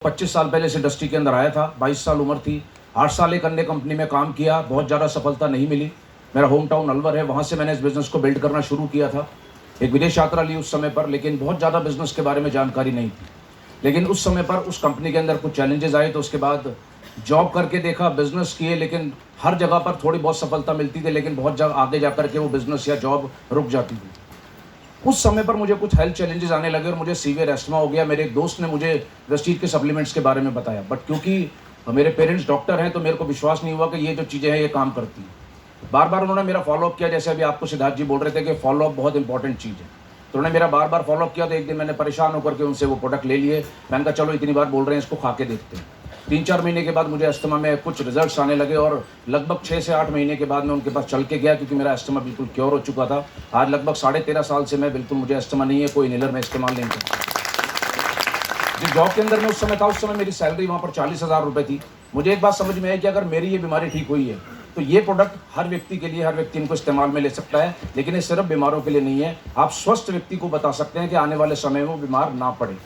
25 साल पहले इस इंडस्ट्री के अंदर आया था, 22 साल उम्र थी। 8 साल एक अन्य कंपनी में काम किया, बहुत ज़्यादा सफलता नहीं मिली। मेरा होम टाउन अलवर है, वहाँ से मैंने इस बिज़नेस को बिल्ड करना शुरू किया था। एक विदेश यात्रा ली उस समय पर, लेकिन बहुत ज़्यादा बिज़नेस के बारे में जानकारी नहीं थी। लेकिन उस समय पर उस कंपनी के अंदर कुछ चैलेंजेस आए, तो उसके बाद जॉब करके देखा, बिज़नेस किए, लेकिन हर जगह पर थोड़ी बहुत सफलता मिलती थी, लेकिन बहुत जगह आगे जा कर के वो बिज़नेस या जॉब रुक जाती थी। उस समय पर मुझे कुछ हेल्थ चैलेंजेस आने लगे और मुझे सीवियर एस्थमा हो गया। मेरे एक दोस्त ने मुझे वेस्टीज के सप्लीमेंट्स के बारे में बताया, बट क्योंकि मेरे पेरेंट्स डॉक्टर हैं तो मेरे को विश्वास नहीं हुआ कि ये जो चीज़ें हैं ये काम करती हैं। बार बार उन्होंने मेरा फॉलोअप किया, जैसे अभी आपको सिद्धार्थ जी बोल रहे थे कि फॉलोअप बहुत इंपॉर्टेंट चीज़ है, तो उन्होंने मेरा बार बार फॉलोअप किया। तो एक दिन मैंने परेशान होकर के उनसे वो प्रोडक्ट ले लिए। मैंने कहा चलो इतनी बार बोल रहे हैं, इसको खा के देखते हैं। 3-4 महीने के बाद मुझे अस्थमा में कुछ रिजल्ट्स आने लगे और लगभग 6 से 8 महीने के बाद मैं उनके पास चल के गया, क्योंकि मेरा अस्थमा बिल्कुल क्योर हो चुका था। आज लगभग 13.5 साल से मैं बिल्कुल, मुझे अस्थमा नहीं है, कोई इनहेलर मैं इस्तेमाल नहीं करता। जिस जॉब के अंदर मैं उस समय था, उस समय मेरी सैलरी वहाँ पर 40,000 रुपये थी। मुझे एक बात समझ में आई कि अगर मेरी ये बीमारी ठीक हुई है तो ये प्रोडक्ट हर व्यक्ति के लिए, हर व्यक्ति इनको इस्तेमाल में ले सकता है, लेकिन ये सिर्फ बीमारों के लिए नहीं है। आप स्वस्थ व्यक्ति को बता सकते हैं कि आने वाले समय में वो बीमार ना पड़े।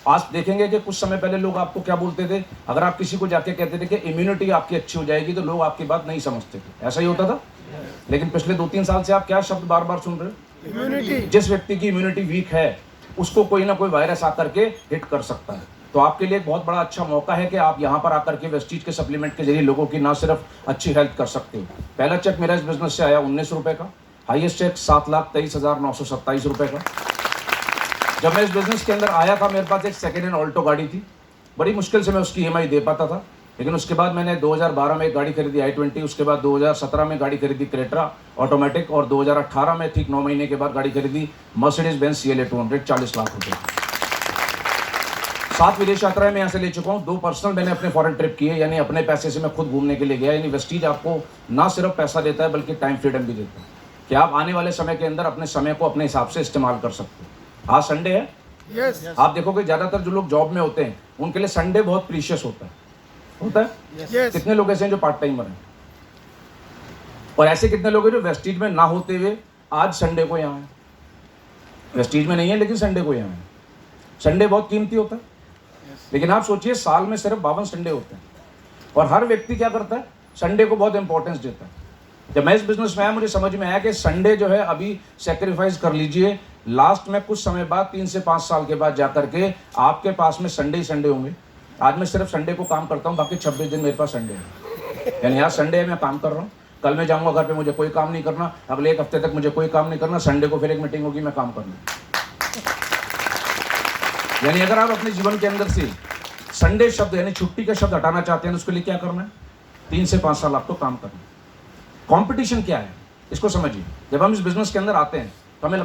आज देखेंगे कि कुछ समय पहले लोग आपको क्या बोलते थे, अगर आप किसी को जाके कहते थे कि इम्यूनिटी आपकी अच्छी हो जाएगी, तो लोग आपकी बात नहीं समझते थे। ऐसा ही होता था। लेकिन पिछले 2-3 साल से आप क्या शब्द बार बार सुन रहे हो? इम्यूनिटी। जिस व्यक्ति की इम्यूनिटी वीक है उसको कोई ना कोई वायरस आकर के हिट कर सकता है। तो आपके लिए एक बहुत बड़ा अच्छा मौका है कि आप यहाँ पर आकर के वेस्टीज के सप्लीमेंट के जरिए लोगों की ना सिर्फ अच्छी हेल्थ कर सकते हो। पहला चेक मेरा इस बिजनेस से आया 19 रुपये का, हाईएस्ट चेक 7,23,927 रुपये का। जब मैं इस बिज़नेस के अंदर आया था, मेरे पास एक सेकेंड हैंड ऑल्टो गाड़ी थी। बड़ी मुश्किल से मैं उसकी EMI दे पाता था। लेकिन उसके बाद मैंने 2012 में एक गाड़ी खरीदी i20, उसके बाद 2017 में गाड़ी खरीदी क्रेटा ऑटोमेटिक, और 2018 में ठीक 9 महीने के बाद गाड़ी खरीदी मर्सिडीज बेंज CLA 200, 40 लाख रुपये। 7 विदेश यात्राएं मैं यहाँ से ले चुका हूँ। 2 पर्सनल मैंने अपने फॉरेन ट्रिप किए, यानी अपने पैसे से मैं खुद घूमने के लिए गया। यानी वेस्टीज आपको ना सिर्फ पैसा देता है बल्कि टाइम फ्रीडम भी देता है, कि आप आने वाले समय के अंदर अपने समय को अपने हिसाब से इस्तेमाल कर सकते हो। आज संडे है। Yes. आप देखोगे ज्यादातर जो लोग जॉब में होते हैं उनके लिए संडे बहुत प्रीशियस होता है। Yes. कितने लोग ऐसे हैं जो पार्ट टाइमर हैं, और ऐसे कितने लोग हैं जो वेस्टीज में ना होते हुए आज संडे को यहाँ है। वेस्टीज में नहीं है लेकिन संडे को यहाँ है। संडे बहुत कीमती होता है। लेकिन आप सोचिए, साल में सिर्फ 52 संडे होते हैं, और हर व्यक्ति क्या करता है, संडे को बहुत इंपॉर्टेंस देता है। जब मैं इस बिजनेस में आया, मुझे समझ में आया कि संडे जो है अभी सेक्रीफाइस कर लीजिए, लास्ट में कुछ समय बाद 3 से 5 साल के बाद जाकर के आपके पास में संडे ही संडे होंगे। आज मैं सिर्फ संडे को काम करता हूँ, बाकी 26 दिन मेरे पास संडे है। यानी आज संडे है, मैं काम कर रहा हूँ। कल मैं जाऊँगा घर पे, मुझे कोई काम नहीं करना। अगले 1 हफ्ते तक मुझे कोई काम नहीं करना। संडे को फिर एक मीटिंग होगी, मैं काम करना। यानी अगर आप अपने जीवन के अंदर से संडे शब्द यानी छुट्टी का शब्द हटाना चाहते हैं तो उसके लिए क्या करना है? 3 से 5 साल आपको काम करना है। कंपटीशन क्या है इसको समझिए। जब हम इस बिजनेस के अंदर आते हैं तो हमें